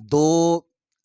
2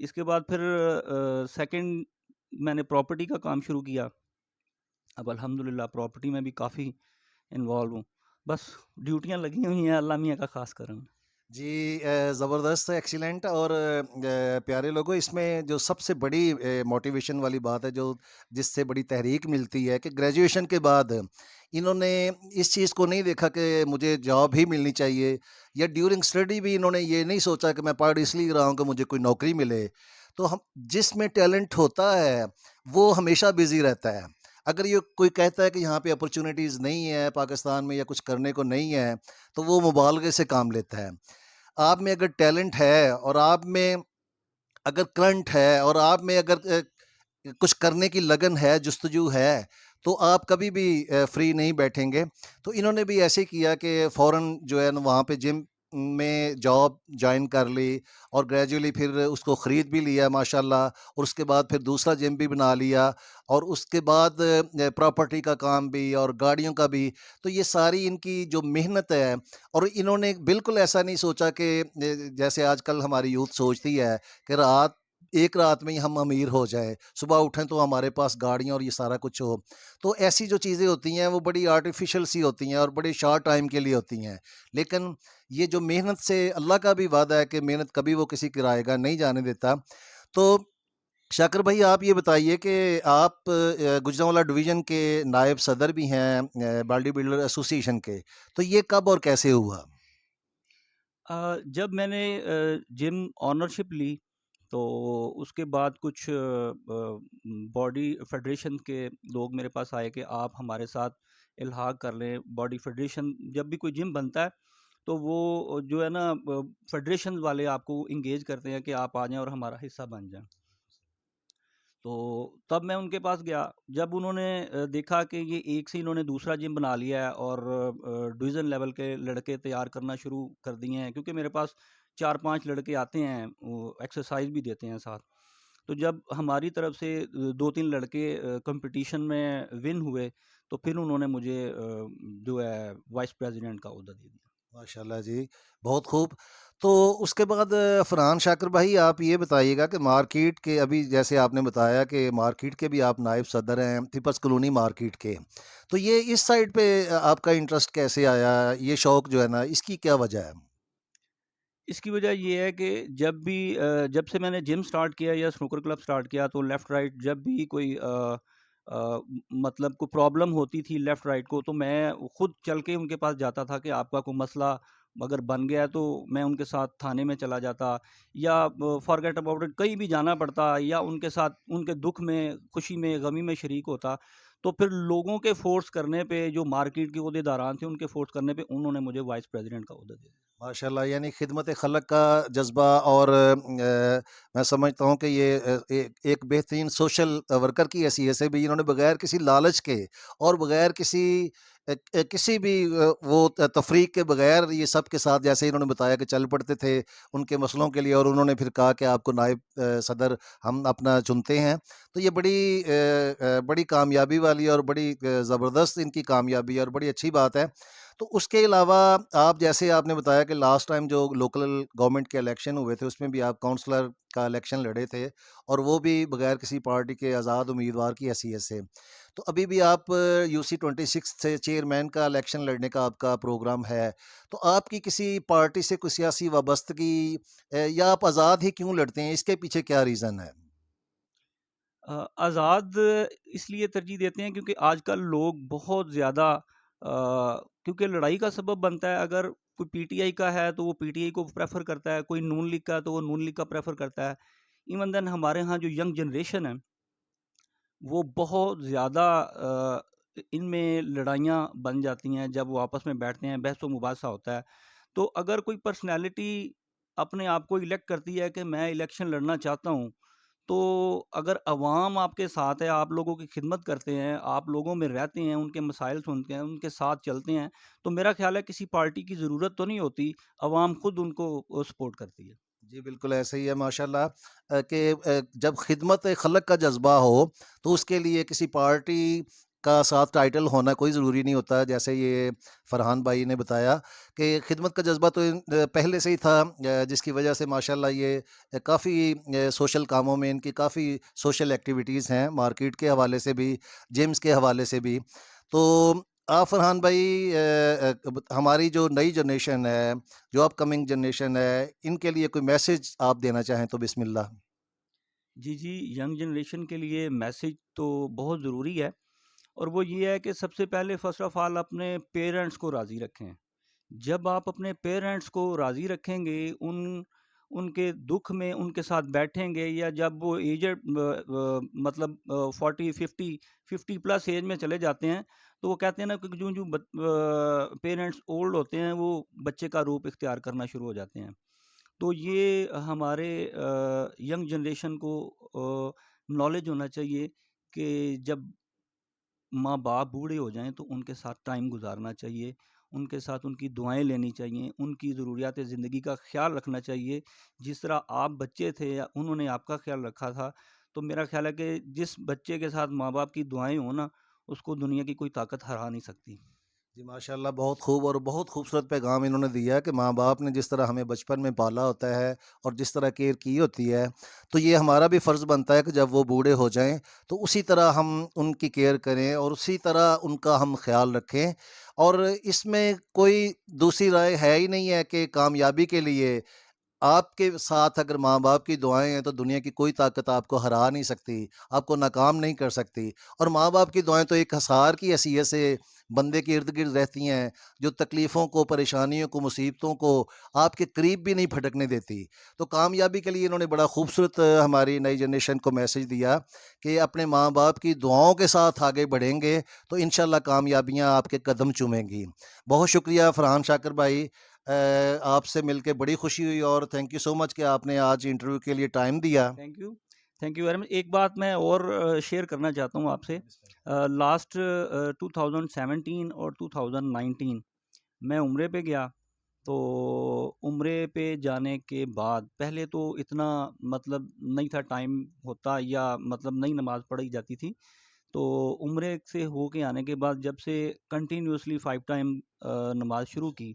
اس کے بعد پھر سیکنڈ میں نے پراپرٹی کا کام شروع کیا. اب الحمدللہ پراپرٹی میں بھی کافی انوالو ہوں. بس ڈیوٹیاں لگی ہوئی ہیں، اللہ میاں کا خاص کرم ہے. جی زبردست، ایکسیلنٹ. اور پیارے لوگوں، اس میں جو سب سے بڑی موٹیویشن والی بات ہے، جو جس سے بڑی تحریک ملتی ہے، کہ گریجویشن کے بعد انہوں نے اس چیز کو نہیں دیکھا کہ مجھے جاب ہی ملنی چاہیے، یا ڈیورنگ اسٹڈی بھی انہوں نے یہ نہیں سوچا کہ میں پڑھ اس لیے رہا ہوں کہ مجھے کوئی نوکری ملے. تو ہم جس میں ٹیلنٹ ہوتا ہے وہ ہمیشہ بزی رہتا ہے. اگر یہ کوئی کہتا ہے کہ یہاں پہ اپرچونیٹیز نہیں ہے پاکستان میں، یا کچھ کرنے کو نہیں ہے، تو وہ مبالغے سے کام لیتا ہے. آپ میں اگر ٹیلنٹ ہے، اور آپ میں اگر کرنٹ ہے، اور آپ میں اگر کچھ کرنے کی لگن ہے، جستجو ہے، تو آپ کبھی بھی فری نہیں بیٹھیں گے. تو انہوں نے بھی ایسے ہی کیا کہ فوراً جو ہے نا وہاں پہ جم میں جاب جوائن کر لی، اور گریجولی پھر اس کو خرید بھی لیا ماشاءاللہ، اور اس کے بعد پھر دوسرا جم بھی بنا لیا، اور اس کے بعد پراپرٹی کا کام بھی اور گاڑیوں کا بھی. تو یہ ساری ان کی جو محنت ہے، اور انہوں نے بالکل ایسا نہیں سوچا کہ جیسے آج کل ہماری یوتھ سوچتی ہے کہ ایک رات میں ہی ہم امیر ہو جائیں، صبح اٹھیں تو ہمارے پاس گاڑیاں اور یہ سارا کچھ ہو. تو ایسی جو چیزیں ہوتی ہیں وہ بڑی آرٹیفیشل سی ہوتی ہیں، اور بڑے شارٹ ٹائم کے لیے ہوتی ہیں. لیکن یہ جو محنت سے اللہ کا بھی وعدہ ہے کہ محنت کبھی وہ کسی کرائے گا نہیں جانے دیتا. تو شاکر بھائی، آپ یہ بتائیے کہ آپ گوجرانوالا ڈویژن کے نائب صدر بھی ہیں باڈی بلڈر ایسوسی ایشن کے. تو یہ کب اور کیسے ہوا؟ جب میں نے جم آنرشپ لی تو اس کے بعد کچھ باڈی فیڈریشن کے لوگ میرے پاس آئے کہ آپ ہمارے ساتھ الحاق کر لیں. باڈی فیڈریشن جب بھی کوئی جم بنتا ہے تو وہ جو ہے نا فیڈریشن والے آپ کو انگیج کرتے ہیں کہ آپ آ جائیں اور ہمارا حصہ بن جائیں. تو تب میں ان کے پاس گیا. جب انہوں نے دیکھا کہ یہ ایک سے انہوں نے دوسرا جم بنا لیا ہے اور ڈویژن لیول کے لڑکے تیار کرنا شروع کر دیے ہیں، کیونکہ میرے پاس 4-5 لڑکے آتے ہیں، وہ ایکسرسائز بھی دیتے ہیں ساتھ. تو جب ہماری طرف سے 2-3 لڑکے کمپٹیشن میں ون ہوئے تو پھر انہوں نے مجھے جو ہے وائس پریزیڈنٹ کا عہدہ دے دیا. ماشاءاللہ جی، بہت خوب. تو اس کے بعد فرحان شاکر بھائی، آپ یہ بتائیے گا کہ مارکیٹ کے، ابھی جیسے آپ نے بتایا کہ مارکیٹ کے بھی آپ نائب صدر ہیں پیپلز کالونی مارکیٹ کے، تو یہ اس سائڈ پہ آپ کا انٹرسٹ کیسے آیا؟ یہ شوق جو ہے نا، اس کی کیا وجہ ہے؟ اس کی وجہ یہ ہے کہ جب سے میں نے جم سٹارٹ کیا یا سنوکر کلب سٹارٹ کیا تو لیفٹ رائٹ جب بھی کوئی مطلب کوئی پرابلم ہوتی تھی لیفٹ رائٹ کو، تو میں خود چل کے ان کے پاس جاتا تھا کہ آپ کا کوئی مسئلہ اگر بن گیا ہے تو میں ان کے ساتھ تھانے میں چلا جاتا، یا فارگیٹ اباؤٹ اٹ کہیں بھی جانا پڑتا، یا ان کے ساتھ ان کے دکھ میں، خوشی میں، غمی میں شریک ہوتا. تو پھر لوگوں کے فورس کرنے پہ، جو مارکیٹ کے عہدے داران تھے ان کے فورس کرنے پہ انہوں نے مجھے وائس پریزیڈنٹ کا عہدہ دے دیا. ماشاءاللہ، یعنی خدمت خلق کا جذبہ، اور میں سمجھتا ہوں کہ یہ ایک بہترین سوشل ورکر کی حیثیت سے بھی انہوں نے بغیر کسی لالچ کے، اور بغیر کسی بھی وہ تفریق کے بغیر، یہ سب کے ساتھ جیسے انہوں نے بتایا کہ چل پڑتے تھے ان کے مسئلوں کے لیے، اور انہوں نے پھر کہا کہ آپ کو نائب صدر ہم اپنا چنتے ہیں. تو یہ بڑی کامیابی والی اور بڑی زبردست ان کی کامیابی ہے، اور بڑی اچھی بات ہے. تو اس کے علاوہ جیسے آپ نے بتایا کہ لاسٹ ٹائم جو لوکل گورنمنٹ کے الیکشن ہوئے تھے، اس میں بھی آپ کاؤنسلر کا الیکشن لڑے تھے، اور وہ بھی بغیر کسی پارٹی کے آزاد امیدوار کی حیثیت سے. تو ابھی بھی آپ UC 26 سے چیئرمین کا الیکشن لڑنے کا آپ کا پروگرام ہے. تو آپ کی کسی پارٹی سے کوئی سیاسی وابستگی، یا آپ آزاد ہی کیوں لڑتے ہیں؟ اس کے پیچھے کیا ریزن ہے؟ آزاد اس لیے ترجیح دیتے ہیں کیونکہ آج کل لوگ بہت زیادہ کیونکہ لڑائی کا سبب بنتا ہے. اگر کوئی پی ٹی آئی کا ہے تو وہ پی ٹی آئی کو پریفر کرتا ہے، کوئی نون لیگ کا تو وہ نون لیگ کا پریفر کرتا ہے. ایون دین ہمارے ہاں جو ینگ جنریشن ہے وہ بہت زیادہ ان میں لڑائیاں بن جاتی ہیں جب وہ آپس میں بیٹھتے ہیں، بحث و مباحثہ ہوتا ہے. تو اگر کوئی پرسنالٹی اپنے آپ کو الیکٹ کرتی ہے کہ میں الیکشن لڑنا چاہتا ہوں، تو اگر عوام آپ کے ساتھ ہے، آپ لوگوں کی خدمت کرتے ہیں، آپ لوگوں میں رہتے ہیں، ان کے مسائل سنتے ہیں، ان کے ساتھ چلتے ہیں، تو میرا خیال ہے کسی پارٹی کی ضرورت تو نہیں ہوتی، عوام خود ان کو سپورٹ کرتی ہے. جی بالکل ایسے ہی ہے ماشاءاللہ. کہ جب خدمت خلق کا جذبہ ہو تو اس کے لیے کسی پارٹی کا ساتھ ٹائٹل ہونا کوئی ضروری نہیں ہوتا، جیسے یہ فرحان بھائی نے بتایا کہ خدمت کا جذبہ تو پہلے سے ہی تھا، جس کی وجہ سے ماشاءاللہ یہ کافی سوشل کاموں میں ان کی کافی سوشل ایکٹیویٹیز ہیں، مارکیٹ کے حوالے سے بھی، جیمز کے حوالے سے بھی۔ تو آپ فرحان بھائی، ہماری جو نئی جنریشن ہے، جو اپ کمنگ جنریشن ہے، ان کے لیے کوئی میسج آپ دینا چاہیں تو بسم اللہ۔ جی جی، ینگ جنریشن کے لیے میسج تو بہت ضروری ہے، اور وہ یہ ہے کہ سب سے پہلے فرسٹ آف آل اپنے پیرنٹس کو راضی رکھیں۔ جب آپ اپنے پیرنٹس کو راضی رکھیں گے، ان کے دکھ میں ان کے ساتھ بیٹھیں گے، یا جب وہ ایجڈ مطلب 40 50 پلس ایج میں چلے جاتے ہیں، تو وہ کہتے ہیں نا کہ جو جو پیرنٹس اولڈ ہوتے ہیں وہ بچے کا روپ اختیار کرنا شروع ہو جاتے ہیں۔ تو یہ ہمارے ینگ جنریشن کو نالج ہونا چاہیے کہ جب ماں باپ بوڑھے ہو جائیں تو ان کے ساتھ ٹائم گزارنا چاہیے، ان کے ساتھ ان کی دعائیں لینی چاہیے، ان کی ضروریات زندگی کا خیال رکھنا چاہیے۔ جس طرح آپ بچے تھے یا انہوں نے آپ کا خیال رکھا تھا، تو میرا خیال ہے کہ جس بچے کے ساتھ ماں باپ کی دعائیں ہوں نا، اس کو دنیا کی کوئی طاقت ہرا نہیں سکتی۔ جی ماشاءاللہ، بہت خوب اور بہت خوبصورت پیغام انہوں نے دیا کہ ماں باپ نے جس طرح ہمیں بچپن میں پالا ہوتا ہے اور جس طرح کیئر کی ہوتی ہے، تو یہ ہمارا بھی فرض بنتا ہے کہ جب وہ بوڑھے ہو جائیں تو اسی طرح ہم ان کی کیئر کریں اور اسی طرح ان کا ہم خیال رکھیں۔ اور اس میں کوئی دوسری رائے ہے ہی نہیں ہے کہ کامیابی کے لیے آپ کے ساتھ اگر ماں باپ کی دعائیں ہیں تو دنیا کی کوئی طاقت آپ کو ہرا نہیں سکتی، آپ کو ناکام نہیں کر سکتی۔ اور ماں باپ کی دعائیں تو ایک حصار کی حیثیت سے بندے کے ارد گرد رہتی ہیں، جو تکلیفوں کو، پریشانیوں کو، مصیبتوں کو آپ کے قریب بھی نہیں پھٹکنے دیتی۔ تو کامیابی کے لیے انہوں نے بڑا خوبصورت ہماری نئی جنریشن کو میسج دیا کہ اپنے ماں باپ کی دعاؤں کے ساتھ آگے بڑھیں گے تو انشاءاللہ کامیابیاں آپ کے قدم چومیں گی۔ بہت شکریہ فرحان شاکر بھائی، آپ سے مل کے بڑی خوشی ہوئی اور تھینک یو سو مچ کہ آپ نے آج انٹرویو کے لیے ٹائم دیا۔ Thank you very much. ایک بات میں اور شیئر کرنا چاہتا ہوں آپ سے۔ لاسٹ 2017 اور 2019 میں عمرے پہ گیا، تو عمرے پہ جانے کے بعد پہلے تو اتنا مطلب نہیں تھا ٹائم ہوتا، یا مطلب نئی نماز پڑھی جاتی تھی، تو عمرے سے ہو کے آنے کے بعد جب سے کنٹینیوسلی 5 ٹائم نماز شروع کی،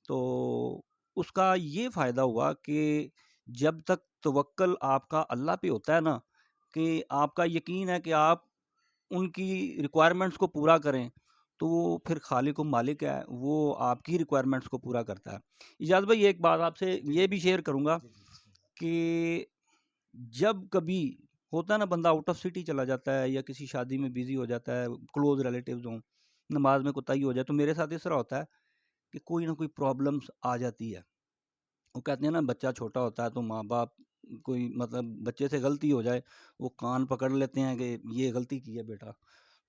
تو اس کا یہ فائدہ ہوا کہ جب تک توکل آپ کا اللہ پہ ہوتا ہے نا، کہ آپ کا یقین ہے کہ آپ ان کی ریکوائرمنٹس کو پورا کریں، تو وہ پھر خالق و مالک ہے، وہ آپ کی ریکوائرمنٹس کو پورا کرتا ہے۔ اجاز بھائی، ایک بات آپ سے یہ بھی شیئر کروں گا کہ جب کبھی ہوتا ہے نا بندہ آؤٹ آف سٹی چلا جاتا ہے یا کسی شادی میں بیزی ہو جاتا ہے، کلوز ریلیٹیوز ہوں، نماز میں کوتاہی ہو جائے، تو میرے ساتھ اس طرح ہوتا ہے کہ کوئی نہ کوئی پرابلمس آ جاتی ہے۔ وہ کہتے ہیں نا بچہ چھوٹا ہوتا ہے تو ماں باپ کوئی مطلب بچے سے غلطی ہو جائے وہ کان پکڑ لیتے ہیں کہ یہ غلطی کی ہے بیٹا۔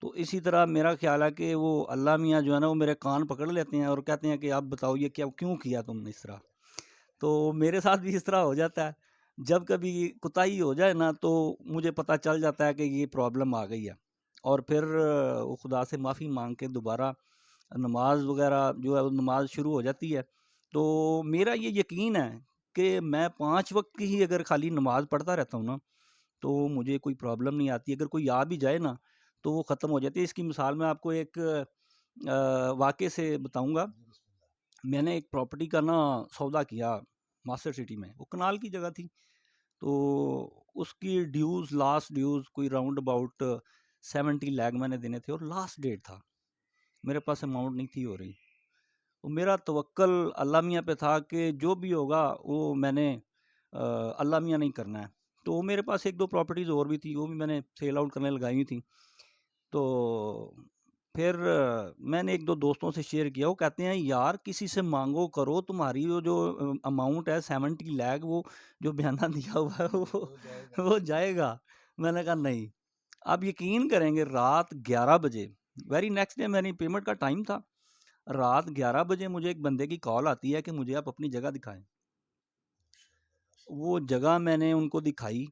تو اسی طرح میرا خیال ہے کہ وہ اللہ میاں جو ہے نا وہ میرے کان پکڑ لیتے ہیں اور کہتے ہیں کہ اب بتاؤ یہ کیوں کیا تم نے اس طرح۔ تو میرے ساتھ بھی اس طرح ہو جاتا ہے، جب کبھی کوتاہی ہو جائے نا تو مجھے پتہ چل جاتا ہے کہ یہ پرابلم آ گئی ہے، اور پھر خدا سے معافی مانگ کے دوبارہ نماز وغیرہ جو ہے وہ نماز شروع ہو جاتی ہے۔ تو میرا یہ یقین ہے کہ میں 5 وقت کی ہی اگر خالی نماز پڑھتا رہتا ہوں نا تو مجھے کوئی پرابلم نہیں آتی۔ اگر کوئی آ بھی جائے نا تو وہ ختم ہو جاتی ہے۔ اس کی مثال میں آپ کو ایک واقعے سے بتاؤں گا۔ میں نے ایک پراپرٹی کا نا سودا کیا ماسٹر سٹی میں، وہ کنال کی جگہ تھی، تو اس کی ڈیوز، لاسٹ ڈیوز کوئی راؤنڈ اباؤٹ 70 لاکھ میں نے دینے تھے، اور لاسٹ ڈیٹ تھا، میرے پاس اماؤنٹ نہیں تھی ہو رہی۔ تو میرا توکل اللہ میاں پہ تھا کہ جو بھی ہوگا وہ میں نے اللہ میاں نہیں کرنا ہے۔ تو میرے پاس 1 2 پراپرٹیز اور بھی تھی، وہ بھی میں نے سیل آؤٹ کرنے لگائی ہوئی تھیں۔ تو پھر میں نے 1 2 دوستوں سے شیئر کیا، وہ کہتے ہیں یار کسی سے مانگو کرو، تمہاری وہ جو اماؤنٹ ہے 70 لاکھ وہ جو بیانہ دیا ہوا ہے وہ جائے گا۔ میں نے کہا نہیں۔ آپ یقین کریں گے رات 11 بجے، ویری نیکسٹ ڈے میری پیمنٹ کا ٹائم تھا، رات 11 بجے مجھے ایک بندے کی کال آتی ہے کہ مجھے آپ اپنی جگہ دکھائیں۔ وہ جگہ میں نے ان کو دکھائی،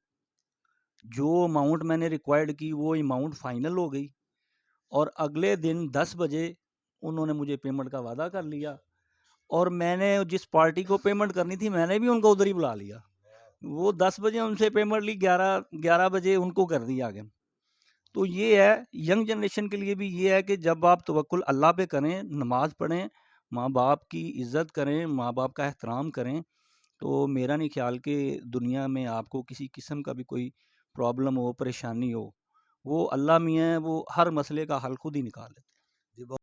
جو اماؤنٹ میں نے ریکوائرڈ کی وہ اماؤنٹ فائنل ہو گئی، اور اگلے دن 10 بجے انہوں نے مجھے پیمنٹ کا وعدہ کر لیا، اور میں نے جس پارٹی کو پیمنٹ کرنی تھی میں نے بھی ان کو ادھر ہی بلا لیا۔ وہ 10 بجے ان سے پیمنٹ لی، 11 بجے ان کو کر دیا آگے۔ تو یہ ہے ینگ جنریشن کے لیے بھی یہ ہے کہ جب آپ توکل اللہ پہ کریں، نماز پڑھیں، ماں باپ کی عزت کریں، ماں باپ کا احترام کریں، تو میرا نہیں خیال کہ دنیا میں آپ کو کسی قسم کا بھی کوئی پرابلم ہو، پریشانی ہو، وہ اللہ میاں ہے، وہ ہر مسئلے کا حل خود ہی نکال لیتے ہیں۔ جی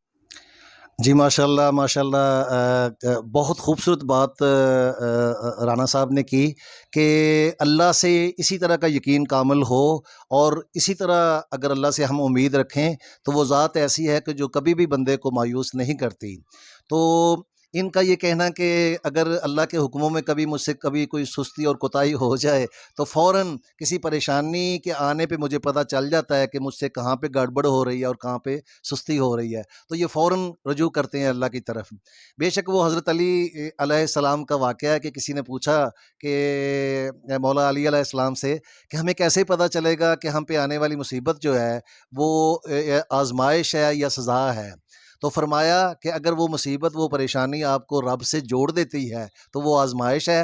جی ماشاء اللہ بہت خوبصورت بات رانا صاحب نے کی کہ اللہ سے اسی طرح کا یقین کامل ہو، اور اسی طرح اگر اللہ سے ہم امید رکھیں تو وہ ذات ایسی ہے کہ جو کبھی بھی بندے کو مایوس نہیں کرتی۔ تو ان کا یہ کہنا کہ اگر اللہ کے حکموں میں کبھی مجھ سے کبھی کوئی سستی اور کوتاہی ہو جائے تو فوراً کسی پریشانی کے آنے پہ مجھے پتہ چل جاتا ہے کہ مجھ سے کہاں پہ گڑبڑ ہو رہی ہے اور کہاں پہ سستی ہو رہی ہے، تو یہ فوراً رجوع کرتے ہیں اللہ کی طرف۔ بے شک وہ حضرت علی علیہ السلام کا واقعہ ہے کہ کسی نے پوچھا کہ مولا علی علیہ السلام سے کہ ہمیں کیسے پتہ چلے گا کہ ہم پہ آنے والی مصیبت جو ہے وہ آزمائش ہے یا سزا ہے؟ تو فرمایا کہ اگر وہ مصیبت، وہ پریشانی آپ کو رب سے جوڑ دیتی ہے تو وہ آزمائش ہے،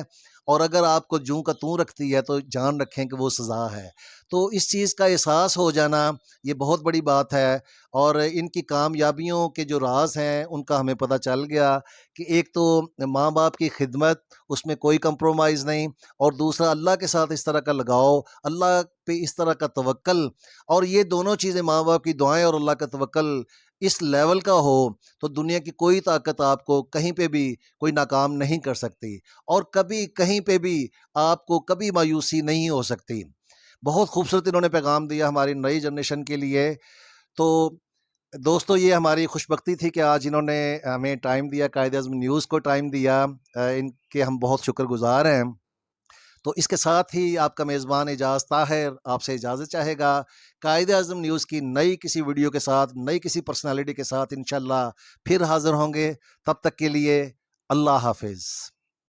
اور اگر آپ کو جوں کا توں رکھتی ہے تو جان رکھیں کہ وہ سزا ہے۔ تو اس چیز کا احساس ہو جانا یہ بہت بڑی بات ہے، اور ان کی کامیابیوں کے جو راز ہیں ان کا ہمیں پتہ چل گیا کہ ایک تو ماں باپ کی خدمت، اس میں کوئی کمپرومائز نہیں، اور دوسرا اللہ کے ساتھ اس طرح کا لگاؤ، اللہ پہ اس طرح کا توکل، اور یہ دونوں چیزیں ماں باپ کی دعائیں اور اللہ کا توکل اس لیول کا ہو تو دنیا کی کوئی طاقت آپ کو کہیں پہ بھی کوئی ناکام نہیں کر سکتی، اور کبھی کہیں پہ بھی آپ کو کبھی مایوسی نہیں ہو سکتی۔ بہت خوبصورت انہوں نے پیغام دیا ہماری نئی جنریشن کے لیے۔ تو دوستو یہ ہماری خوش بختی تھی کہ آج انہوں نے ہمیں ٹائم دیا، قائد اعظم نیوز کو ٹائم دیا، ان کے ہم بہت شکر گزار ہیں۔ تو اس کے ساتھ ہی آپ کا میزبان اعجاز طاہر آپ سے اجازت چاہے گا، قائد اعظم نیوز کی نئی کسی ویڈیو کے ساتھ، نئی کسی پرسنالٹی کے ساتھ انشاءاللہ پھر حاضر ہوں گے۔ تب تک کے لیے اللہ حافظ۔